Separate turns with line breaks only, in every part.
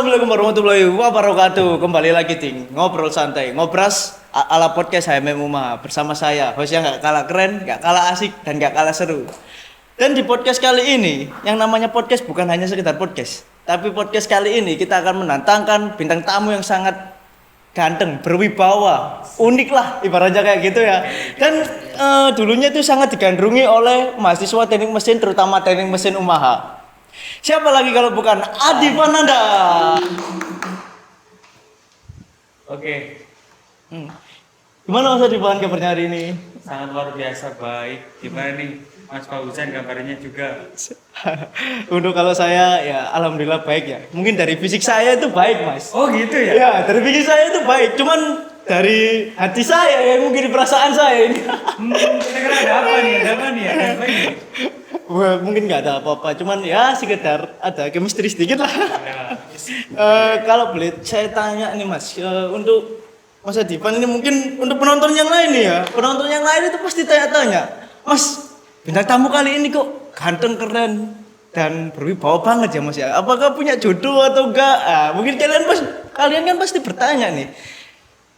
Assalamualaikum warahmatullahi wabarakatuh. Kembali lagi di ngobrol santai, ngobras ala podcast HMM Uma bersama saya, hostnya nggak kalah keren, nggak kalah asik, dan nggak kalah seru. Dan di podcast kali ini, yang namanya podcast bukan hanya sekedar podcast, tapi podcast kali ini kita akan menantangkan bintang tamu yang sangat ganteng, berwibawa, unik lah ibaratnya kayak gitu ya. Dan dulunya itu sangat digandrungi oleh mahasiswa teknik mesin, terutama teknik mesin Umaha. Siapa lagi kalau bukan Adi Fananda?
Oke,
Gimana Mas Adi kabarnya hari ini?
sangat luar biasa baik. Gimana nih Mas Fauzan kabarnya juga?
Untuk kalau saya ya alhamdulillah baik ya. Mungkin dari fisik saya itu baik Mas.
Oh gitu ya?
Ya dari fisik saya itu baik. Cuman dari hati saya ya mungkin perasaan saya ini.
Kira-kira ada apa nih? Ada apa nih? Ada apa nih?
Wah, mungkin nggak ada apa-apa. Cuman ya sekedar ada chemistry sedikit lah.
Ya.
Kalau boleh saya tanya nih Mas, untuk Mas Adivan ini mungkin untuk penonton yang lain nih ya. Penonton yang lain itu pasti tanya-tanya, Mas, bintang tamu kali ini kok ganteng, keren, dan berwibawa banget ya Mas ya. Apakah punya jodoh atau enggak? Mungkin kalian kan pasti bertanya nih.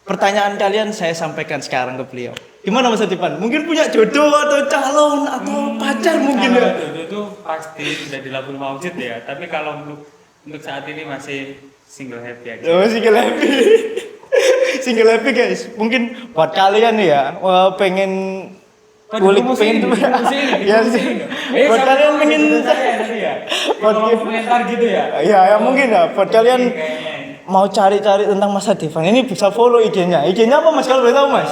Pertanyaan kalian saya sampaikan sekarang ke beliau. Gimana Mas Adivan? Mungkin punya jodoh atau calon atau pacar mungkin
Kalau
ya?
jodoh itu pasti sudah dilabur maujud ya. Tapi kalau untuk saat ini masih single happy aja.
Oh, single happy. Single happy guys. Mungkin buat kalian nih ya, pengen kulik pengen ya sih. Buat kalian pengen
Buat komentar gitu ya.
ya mungkin ya buat kalian mau cari-cari tentang Mas Adivan ini bisa follow IG-nya. IG-nya apa Mas kalau boleh tahu Mas?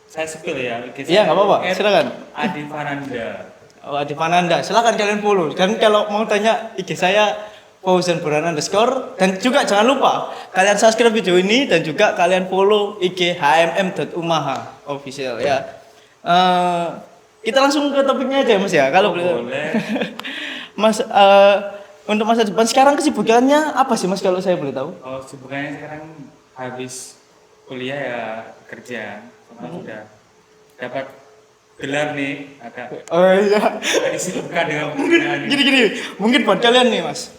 Saya spill ya.
Iya, nggak apa-apa. Silakan.
Adi Fananda.
Oh, Adi Fananda. Silakan kalian follow. Dan kalau mau tanya IG saya Fauzan Burhan _ dan juga jangan lupa kalian subscribe video ini dan juga kalian follow IG hmm.umaha official ya. Kita langsung ke topiknya aja Mas ya. Kalau
boleh.
Mas untuk masa depan sekarang kesibukannya apa sih Mas kalau saya boleh tahu?
Oh, kesibukannya sekarang habis kuliah ya kerja. Sama sudah dapat gelar nih agak
Oh iya.
disibukkan dengan
Mungkin
pekerjaan ini.
gini mungkin buat kalian nih Mas,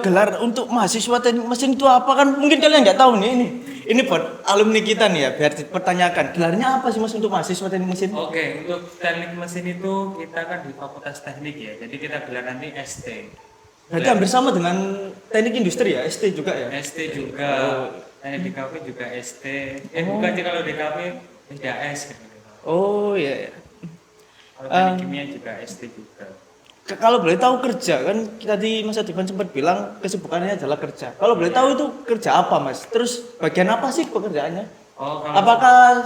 gelar untuk mahasiswa teknik mesin itu apa kan mungkin kalian nggak tahu nih ini buat alumni kita nih ya biar dipertanyakan gelarnya apa sih Mas untuk mahasiswa teknik mesin?
Oke, untuk teknik mesin itu kita kan di Fakultas Teknik ya, jadi kita gelar nanti ST.
Berarti hampir sama dengan teknik industri ya, ST juga ya?
ST juga, teknik DKV juga ST. Bukan sih kalau DKV tidak S gitu.
Oh iya.
Kalau teknik kimia juga ST juga.
Kalau boleh tahu kerja kan tadi Mas Adivan sempat bilang kesibukannya adalah kerja. Kalau boleh tahu itu kerja apa Mas? Terus bagian apa sih pekerjaannya?
Oh, kalau
Apakah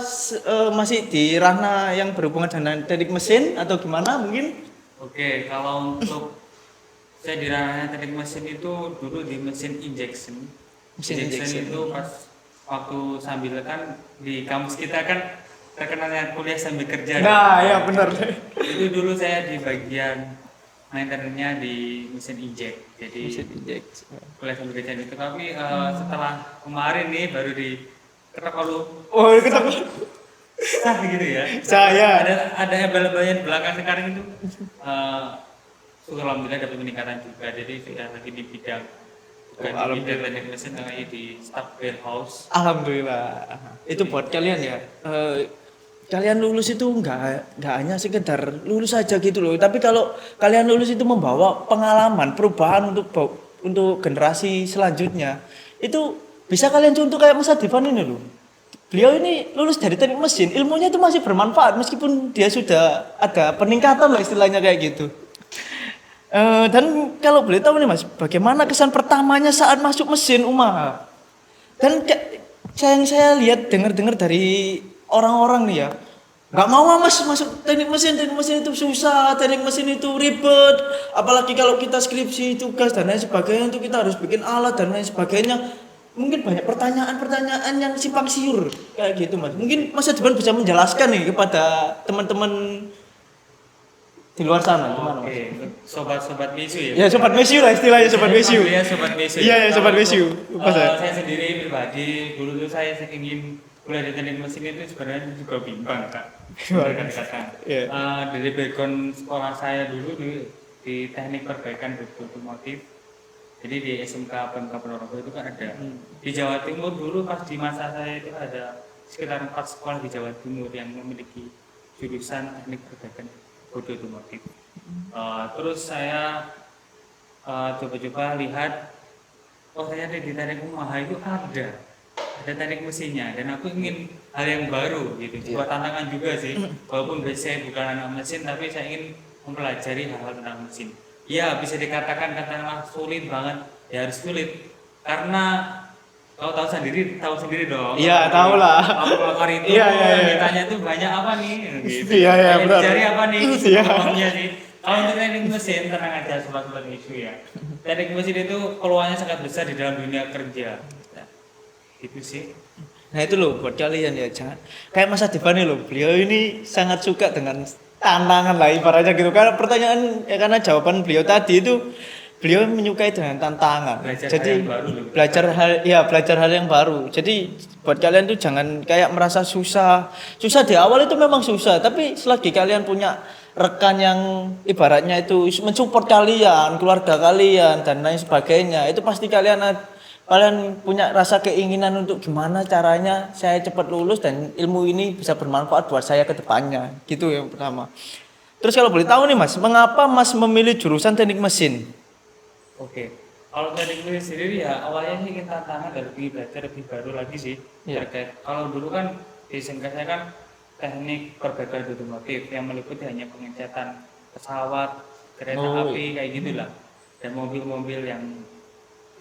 masih di ranah yang berhubungan dengan teknik mesin atau gimana mungkin?
Oke, kalau untuk saya di ranah teknik mesin itu dulu di mesin injection.
Mesin
Injection
injection.
itu pas waktu sambil kan di kampus kita kan terkenalnya kuliah sambil kerja.
Nah, ya benar.
Itu dulu saya di bagian maintenance-nya di mesin inject. Jadi
Mesin injection.
kuliah sambil kerja itu. Tapi setelah kemarin nih baru diketok palu
Oh, ketemu
sah gitu ya.
saya.
Ada embel-embelnya di belakang sekarang itu. Alhamdulillah dapat peningkatan juga. Jadi sudah lagi di bidang bukan di bidang teknik mesin tapi di staff warehouse.
Alhamdulillah. Itu buat kalian ya. Kalian lulus itu nggak hanya sekedar lulus saja gitu loh. Tapi kalau kalian lulus itu membawa pengalaman, perubahan untuk generasi selanjutnya. Itu bisa kalian contoh kayak Mas Adivan ini loh. Beliau ini lulus dari teknik mesin, ilmunya itu masih bermanfaat meskipun dia sudah ada peningkatan lah istilahnya kayak gitu. Dan kalau boleh tahu nih Mas, bagaimana kesan pertamanya saat masuk mesin Umaha? Dan yang saya lihat dengar dari orang-orang nih ya, nggak mau Mas masuk teknik mesin itu susah, teknik mesin itu ribet, apalagi kalau kita skripsi tugas dan lain sebagainya itu kita harus bikin alat dan lain sebagainya. Mungkin banyak pertanyaan-pertanyaan yang simpang siur kayak gitu Mas. Mungkin Mas Adivan bisa menjelaskan nih kepada teman-teman di luar sana gimana Mas?
Oke, untuk sobat-sobat mesu ya.
Ya sobat mesu lah istilahnya sobat mesu.
Ya sobat mesu.
Iya ya sobat mesu.
Saya sendiri pribadi dulu tuh saya ingin kuliah di teknik mesin itu sebenarnya juga bimbang Kak. Katakan.
Iya.
Dari background sekolah saya dulu di teknik perbaikan otomotif Jadi di SMK PMK Ponorogo itu kan ada. Di Jawa Timur dulu pas di masa saya itu ada sekitar 4 sekolah di Jawa Timur yang memiliki jurusan teknik perbaikan bodi otomotif. Terus saya coba-coba lihat, oh ternyata di teknik Umaha itu ada teknik mesinnya, dan aku ingin hal yang baru gitu, sebuah tantangan juga sih, walaupun saya bukan anak mesin tapi saya ingin mempelajari hal-hal tentang mesin. Ya bisa dikatakan katakanlah sulit banget, ya harus sulit karena kau tahu sendiri dong.
Iya, tahu lah.
Apa itu
Iya.
ditanya tuh banyak apa nih gitu.
Iya,
Kayak
benar.
dicari apa nih
Iya.
sebelumnya sih. Kalau untuk teknik mesin tenang aja, sobat-sobat isu ya. Teknik mesin itu peluangnya sangat besar di dalam dunia kerja. Nah, itu sih.
Nah itu loh buat kalian ya, jangan kayak Mas Adivan nih loh, beliau ini sangat suka dengan tantangan lah ibaratnya gitu. Karena pertanyaan ya karena jawaban beliau tadi itu beliau menyukai dengan tantangan.
Belajar
Jadi
hal yang baru loh.
belajar hal yang baru. Jadi buat kalian tuh jangan kayak merasa susah. Susah di awal itu memang susah, tapi selagi kalian punya rekan yang ibaratnya itu mensupport kalian, keluarga kalian dan lain sebagainya, itu pasti kalian punya rasa keinginan untuk gimana caranya saya cepat lulus dan ilmu ini bisa bermanfaat buat saya ke depannya. Gitu yang pertama. Terus kalau boleh tahu nih Mas, mengapa Mas memilih jurusan teknik mesin?
Oke. Kalau teknik mesin sendiri ya awalnya sih ingin tantangan dan lebih belajar lebih baru lagi sih.
Iya.
Terkait kalau dulu kan di SMK saya kan teknik perbaikan otomotif yang meliputi hanya pengecatan pesawat, kereta api kayak gitulah, dan mobil-mobil yang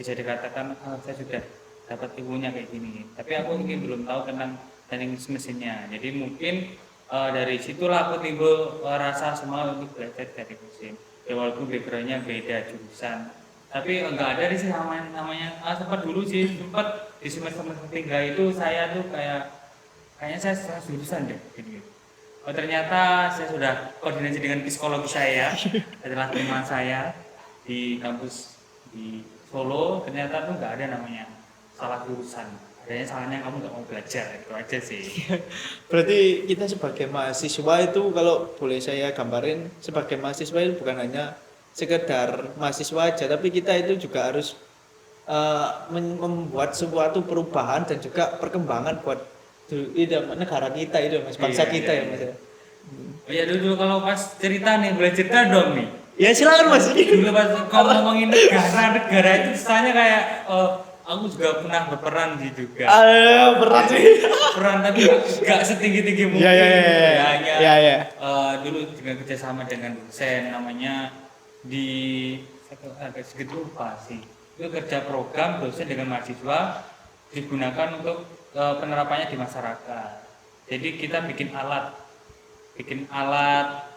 bisa dikatakan saya sudah dapat ilmunya kayak gini. Tapi aku mungkin belum tahu tentang teknik mesinnya. Jadi mungkin dari situlah aku timbul rasa semua untuk belajar teknik mesin. Ya walaupun backgroundnya beda jurusan, tapi enggak ada sih namanya sempat dulu sih sempat di semester 3 itu saya tuh kayaknya saya salah jurusan deh gitu. Oh ternyata saya sudah koordinasi dengan psikologi saya adalah teman saya di kampus di Solo, ternyata tuh nggak ada namanya salah jurusan, adanya salahnya kamu nggak mau belajar, itu aja sih.
Berarti kita sebagai mahasiswa itu kalau boleh saya gambarin, sebagai mahasiswa itu bukan hanya sekedar mahasiswa aja, tapi kita itu juga harus membuat suatu perubahan dan juga perkembangan buat negara kita itu Mas, bangsa
Iya,
kita
iya,
ya Mas.
iya. Oh ya dulu kalau pas cerita nih, boleh cerita dong nih.
Ya silakan Mas.
Dulu pas kalau ngomongin negara itu kesannya kayak aku juga pernah berperan di juga.
Berat sih.
Peran tapi nggak setinggi mungkin.
Iya.
Hanya dulu dengan kerjasama dengan dosen namanya saya agak sedikit lupa sih. Itu kerja program dosen dengan mahasiswa digunakan untuk penerapannya di masyarakat. Jadi kita bikin alat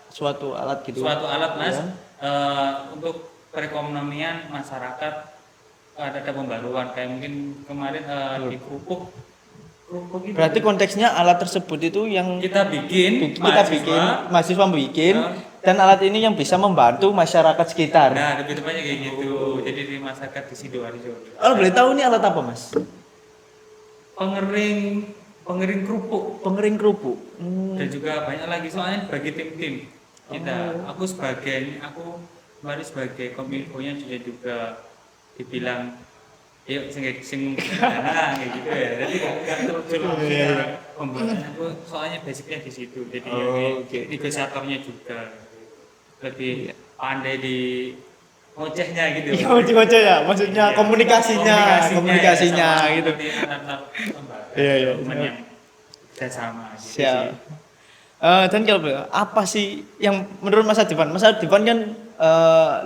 Suatu alat gitu.
mas
Ya.
untuk perekonomian masyarakat. Ada pembaruan kayak mungkin kemarin di kerupuk itu.
Berarti konteksnya alat tersebut itu yang
kita bikin
mahasiswa bikin
Ya.
dan alat ini yang bisa membantu masyarakat sekitar.
Nah lebih tepatnya kayak gitu. Jadi di masyarakat di Sidoarjo.
Kalau boleh tahu ini alat apa Mas?
Pengering kerupuk.
Pengering kerupuk.
Dan juga banyak lagi soalnya bagi tim-tim kita. Aku kemarin sebagai kominfonya juga dibilang yuk sing dana kayak gitu ya. Jadi nggak terjun langsung cara pembuatan aku soalnya basicnya di situ. Jadi negosiatornya juga lebih pandai di ngocehnya gitu.
Iya, ngoceh ya, maksudnya
Iya,
komunikasinya
ya,
gitu. Iya.
Yang kita sama gitu
Siap.
sih.
Dan kalau boleh, apa sih yang menurut Mas Adivan? Mas Adivan kan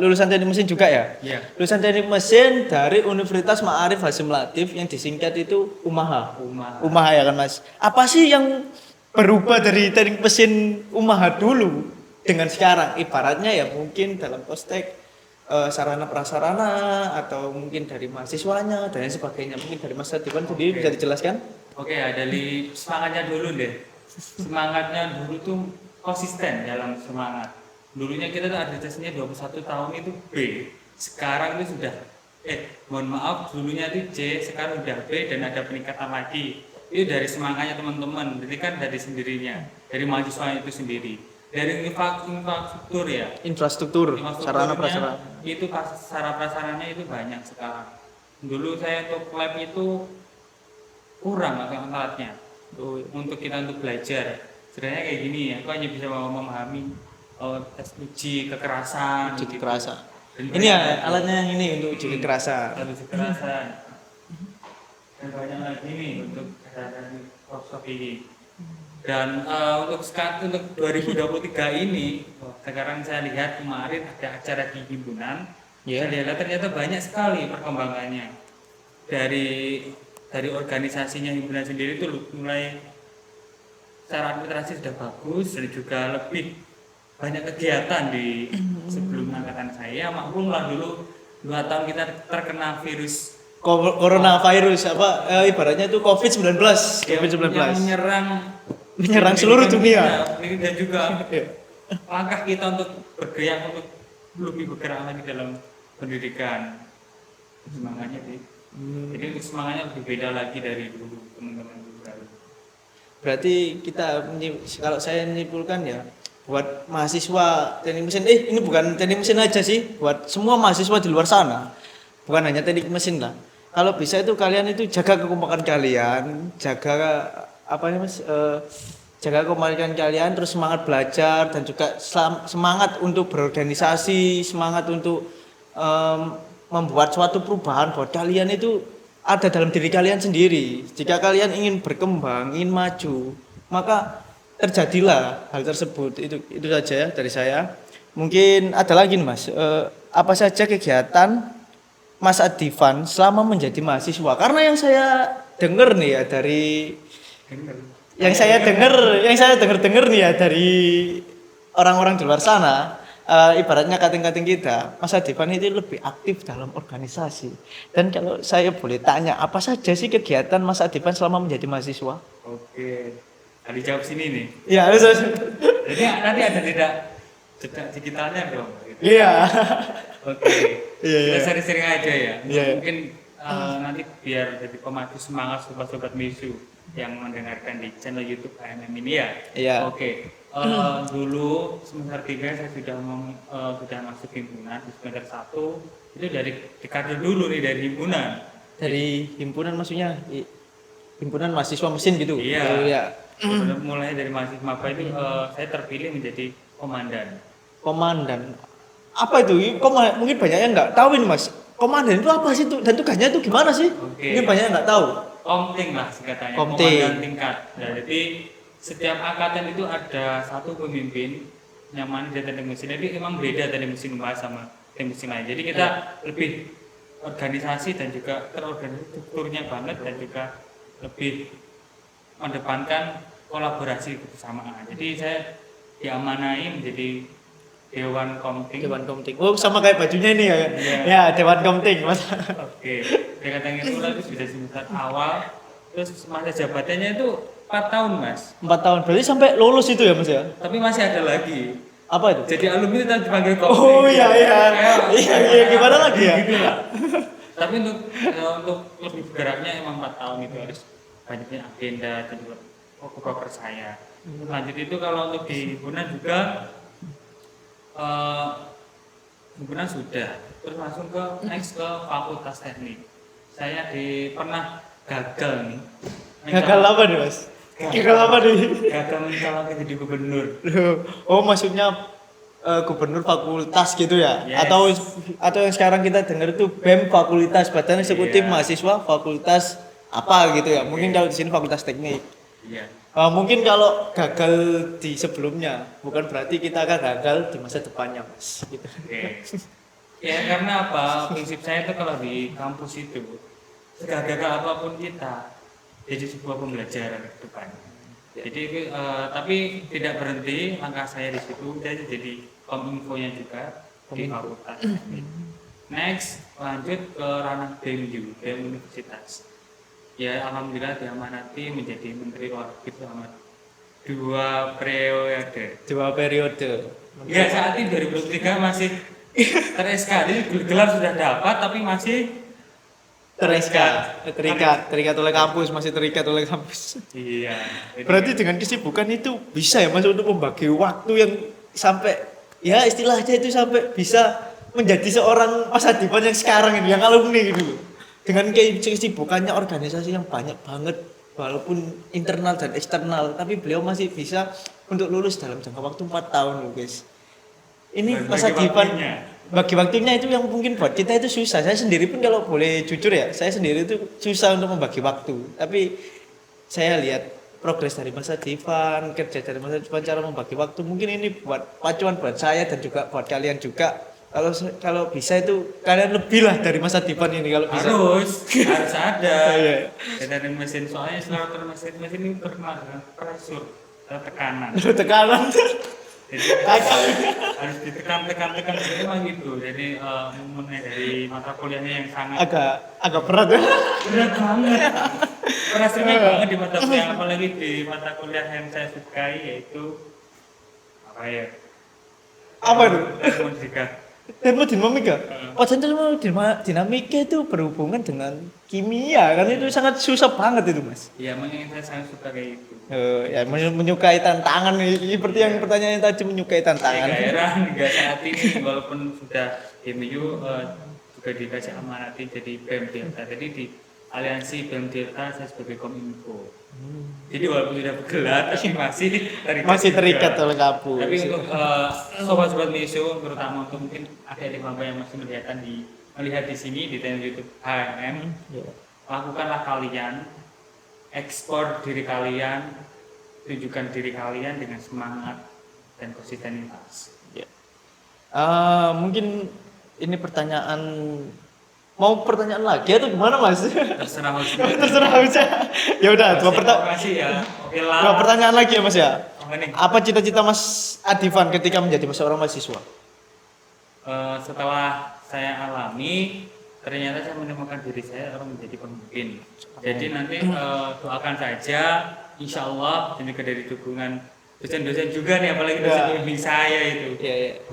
lulusan teknik mesin juga ya?
Iya.
Lulusan teknik mesin dari Universitas Ma'arif Hasyim Latif yang disingkat itu UMAHA. UMAHA ya kan Mas? Apa sih yang berubah dari teknik mesin UMAHA dulu dengan sekarang? Ibaratnya ya mungkin dalam konteks sarana prasarana atau mungkin dari mahasiswanya dan lain sebagainya. Mungkin dari Mas Adivan sendiri bisa dijelaskan?
Oke ya, dari semangatnya dulu deh. Semangatnya dulu tuh konsisten dalam semangat. Dulunya kita tuh akreditasinya 21 tahun itu B. Sekarang itu sudah mohon maaf, dulunya itu C, sekarang udah B dan ada peningkatan lagi. Itu dari semangatnya teman-teman. Jadi kan dari sendirinya, dari mahasiswa itu sendiri. dari infrastruktur ya.
Infrastruktur, sarana prasarana.
Itu sarana prasarannya itu banyak sekarang. Dulu saya untuk lab itu kurang alatnya untuk kita untuk belajar. Sebenarnya kayak gini ya, aku hanya bisa memahami tes uji kekerasan.
Uji
gitu.
kekerasan.
Dan
Ini ya
banyak
alatnya yang ini untuk uji kekerasan.
uji kekerasan. Dan banyak lagi nih untuk kesehatan workshop ini. Dan untuk 2023 ini, sekarang saya lihat kemarin ada acara di himpunan.
Yeah.
Saya lihat ternyata banyak sekali perkembangannya. Dari organisasinya himpunan sendiri itu mulai secara administrasi sudah bagus dan juga lebih banyak kegiatan di sebelum angkatan saya. Maklumlah dulu 2 tahun kita terkena virus
Coronavirus ibaratnya itu COVID-19
yang
menyerang seluruh dunia.
Dan juga langkah kita untuk bergerak untuk lebih bergerak lagi dalam pendidikan, semangatnya sih. Jadi semangatnya lebih beda lagi dari dulu teman-teman dulu.
Berarti kalau saya menyimpulkan ya, buat mahasiswa teknik mesin, ini bukan teknik mesin aja sih, buat semua mahasiswa di luar sana, bukan hanya teknik mesin lah. Kalau bisa itu kalian itu jaga kekompakan kalian, jaga jaga kekompakan kalian, terus semangat belajar dan juga semangat untuk berorganisasi, semangat untuk membuat suatu perubahan buat kalian itu ada dalam diri kalian sendiri. Jika kalian ingin berkembang, ingin maju, maka terjadilah hal tersebut. Itu saja ya dari saya. Mungkin ada lagi nih Mas, apa saja kegiatan Mas Adifan selama menjadi mahasiswa? Karena yang saya dengar nih ya yang saya dengar nih ya dari orang-orang di luar sana, ibaratnya kating-kating kita, Mas Adifan itu lebih aktif dalam organisasi. Dan kalau saya boleh tanya, apa saja sih kegiatan Mas Adifan selama menjadi mahasiswa?
Oke, tadi jawab sini nih.
Iya,
jadi nanti ada jejak digitalnya dong. Gitu.
Iya.
Oke.
Iya.
Kita sering-sering aja ya.
Iya.
Mungkin nanti biar jadi pemacu semangat sobat-sobat Misu yang mendengarkan di channel YouTube AMM ini ya.
Iya.
Oke. Dulu semester 3 saya sudah masuk himpunan di semester 1 itu dari kader dulu nih dari himpunan.
Dari himpunan maksudnya himpunan mahasiswa mesin gitu.
Iya.
Oh, iya.
Mulai dari mahasiswa maba itu saya terpilih menjadi komandan.
Komandan. Apa itu? Mungkin banyak yang nggak tahu ini Mas. Komandan itu apa sih itu? Dan tugasnya itu gimana sih?
Oke.
Mungkin banyak yang nggak tahu.
Komting lah singkatannya.
Komting.
Komandan tingkat. Nah, jadi setiap angkatan itu ada satu pemimpin yang mana dia teknik mesin. Jadi memang beda teknik mesin membahas sama teknik mesin lain. Jadi kita lebih organisasi dan juga terorganisasi strukturnya banget dan juga lebih mendepankan kolaborasi kebersamaan. Jadi saya diamanai menjadi Dewan Komting.
Dewan Komting. Oh, sama kayak bajunya ini ya.
Iya.
Ya, Dewan Komting, Mas.
Oke. Dekatan itu lagi sudah semester awal. Terus masa jabatannya itu 4 tahun, Mas.
4 tahun. Berarti sampai lulus itu ya, Mas ya?
Tapi masih ada lagi.
Apa itu?
Jadi alumni tetap dipanggil Komting.
Oh iya. Iya, gimana lagi ya?
Gitu lah. Tapi untuk lebih bergeraknya emang 4 tahun itu harus banyaknya agenda dan juga proker saya. Lanjut itu kalau untuk di himpunan juga himpunan sudah, terus langsung ke next ke fakultas teknik. Saya pernah gagal nih.
Gagal apa nih, Mas? Gagal apa nih?
Gagal mencalonkan jadi gubernur.
Oh, maksudnya gubernur fakultas gitu ya?
Yes.
Atau yang sekarang kita dengar itu BEM fakultas, Badan Eksekutif
Iya.
Mahasiswa Fakultas apa gitu ya? Mungkin kalau di sini fakultas teknik.
Iya.
Mungkin kalau gagal di sebelumnya, bukan berarti kita akan gagal di masa depannya, Mas. Gitu.
Oke. Ya karena apa? Prinsip saya itu kalau di kampus itu segagal apapun kita jadi sebuah pembelajaran ke depan. Jadi tapi tidak berhenti langkah saya di situ. Saya jadi kominfonya juga di fakultas. Next lanjut ke ranah BEM Universitas. Ya alhamdulillah diamanati menjadi Menteri Orbit selama 2 periode.
2 periode.
Ya saat ini 2023 masih ter-SK, jadi gelar sudah dapat tapi masih
terikat oleh kampus, masih terikat oleh kampus.
Iya.
Berarti dengan kesibukan itu bisa ya Mas untuk membagi waktu yang sampai ya istilahnya itu sampai bisa menjadi seorang Mas Adipan yang sekarang ini, yang alumni gitu loh. Dengan kesibukannya organisasi yang banyak banget walaupun internal dan eksternal, tapi beliau masih bisa untuk lulus dalam jangka waktu 4 tahun loh guys. Ini Mas Adipan bagi waktunya itu yang mungkin buat kita itu susah. Saya sendiri pun kalau boleh jujur ya, saya sendiri itu susah untuk membagi waktu. Tapi saya lihat progres dari Mas Adipan, kerja dari Mas Adipan, cara membagi waktu. Mungkin ini buat pacuan buat saya dan juga buat kalian juga. Kalau bisa itu kalian lebih lah dari Mas Adipan ini kalau bisa.
Harus ada.
Iya.
Dari mesin soalnya selama mesin ini terkena pressure, tekanan.
Tekanan.
Jadi harus ditekan memang gitu. Jadi momennya dari mata kuliahnya yang sangat
agak berat ya.
berat banget. Rasanya banget di mata kuliah, apalagi di mata kuliah yang saya sukai yaitu
apa itu?
Termodinamika.
Termodinamika. Termodinamika itu berhubungan dengan kimia kan, itu sangat susah banget itu Mas.
Iya, makanya saya sangat suka kayak itu.
Ya menyukai tantangan seperti yang pertanyaan tadi, menyukai tantangan.
Gak heran hingga saat ini walaupun sudah MU juga dikasih amanatin jadi BEM Delta. Jadi di aliansi BEM Delta saya sebagai kominfo. Jadi walaupun sudah bergelar tapi masih terikat
oleh kampus.
Tapi untuk sobat-sobat Miso, terutama untuk mungkin adik-adik Bapak yang masih melihat di sini di channel YouTube HMM, lakukanlah kalian, ekspor diri kalian, tunjukkan diri kalian dengan semangat dan konsistenitas.
Mungkin ini pertanyaan, mau pertanyaan lagi atau gimana Mas?
Terserah
aja. Ya udah, dua pertanyaan lagi ya Mas ya. Apa cita-cita Mas Adivan ketika menjadi seorang mahasiswa?
Setelah saya alami, ternyata saya menemukan diri saya orang menjadi pemimpin. Jadi nanti doakan saja, insya Allah, dan juga dari dukungan dosen-dosen juga nih, apalagi dosen pembimbing saya itu.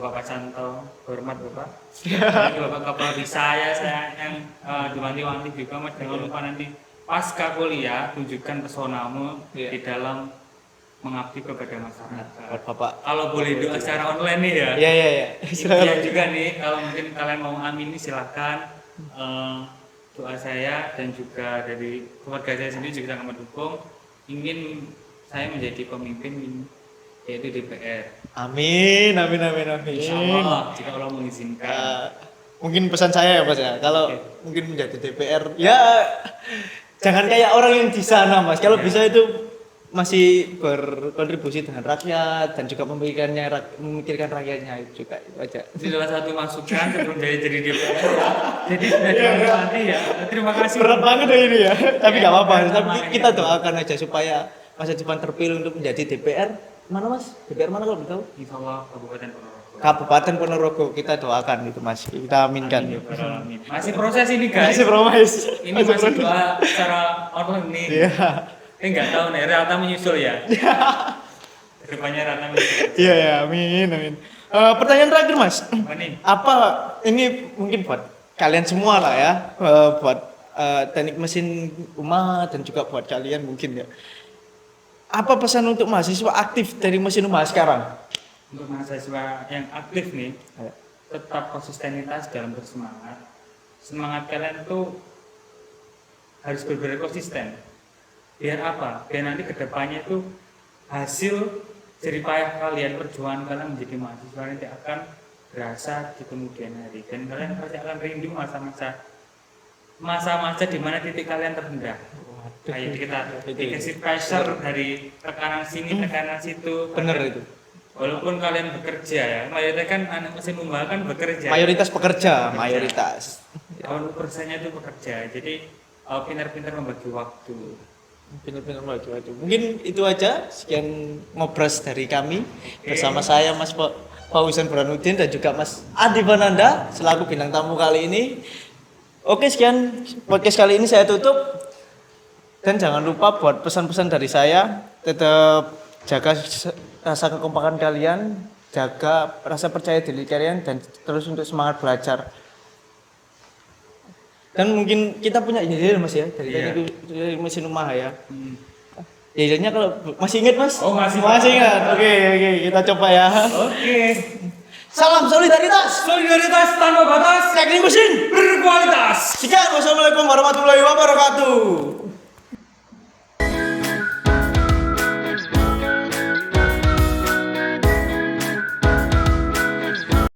Bapak Santo, hormat Bapak. Bapak Kapolri saya yang diwanti-wanti juga, Mas, jangan lupa nanti pasca kuliah tunjukkan pesonamu di dalam mengabdi kepada masyarakat.
Bapak.
Kalau boleh doa secara online nih ya.
Iya.
Iya juga nih, kalau mungkin kalian mau amin nih silakan. Doa saya dan juga dari keluarga saya sendiri juga sangat mendukung. Ingin saya menjadi pemimpin yaitu DPR.
Amin.
Insya Allah jika Allah mengizinkan.
Mungkin pesan saya ya Mas ya, kalau mungkin menjadi DPR ya jangan kayak orang yang di sana Mas. Kalau bisa itu masih berkontribusi dengan rakyat dan juga memikirkan rakyatnya juga, itu aja.
Ini adalah satu masukan sebelum jadi DPR. Jadi sudah nanti ya. Terima kasih.
Berat banget ya ini ya. Tapi nggak apa-apa. Tapi kita doakan aja supaya Mas Adipan terpilih untuk menjadi DPR. Mana Mas? DPR mana kalau tahu?
Insya Allah Kabupaten Ponorogo.
Kabupaten Ponorogo, kita doakan itu Mas. Kita aminkan.
Amin. Masih proses ini guys.
Masih proses.
Ini masih doa secara online nih.
Iya.
Nggak tahu nih, Rata menyusul ya. Kedepannya Rata menyusul.
Iya, amin. Pertanyaan terakhir Mas.
Apa
ini mungkin buat kalian semua lah ya, buat teknik mesin rumah dan juga buat kalian mungkin ya. Apa pesan untuk mahasiswa aktif dari mesin rumah sekarang?
Untuk mahasiswa yang aktif nih, tetap konsistenitas dalam bersemangat. Semangat kalian tuh harus benar-benar konsisten. Biar apa? Biar nanti kedepannya itu hasil jeripayah kalian, perjuangan kalian menjadi mahasiswa nanti akan berasa di kemudian hari, dan kalian pasti akan rindu masa-masa di mana titik kalian terendah. Kayak kita dikasih pressure dari tekanan sini, tekanan situ.
Bener itu.
Walaupun kalian bekerja ya, mayoritas kan anak mesin rumah kan bekerja.
Mayoritas pekerja, mayoritas.
80%-nya itu bekerja. Jadi pintar-pintar membagi waktu.
Benar-benar maju. Mungkin itu aja, sekian ngobras dari kami bersama saya Mas Fauzan Burhanuddin dan juga Mas Adivan Nanda selaku bintang tamu kali ini. Oke, sekian podcast kali ini saya tutup, dan jangan lupa buat pesan-pesan dari saya, tetap jaga rasa kekompakan kalian, jaga rasa percaya diri kalian, dan terus untuk semangat belajar. Dan mungkin kita punya ide Mas ya dari
Iya.
dari mesin rumah ya. Idenya kalau masih ingat Mas?
Oh, masih.
ingat. Oke, kita coba ya.
Oke.
Salam solidaritas.
Solidaritas tanpa batas,
Teknik mesin.
berkualitas.
Sekian, wassalamualaikum warahmatullahi wabarakatuh.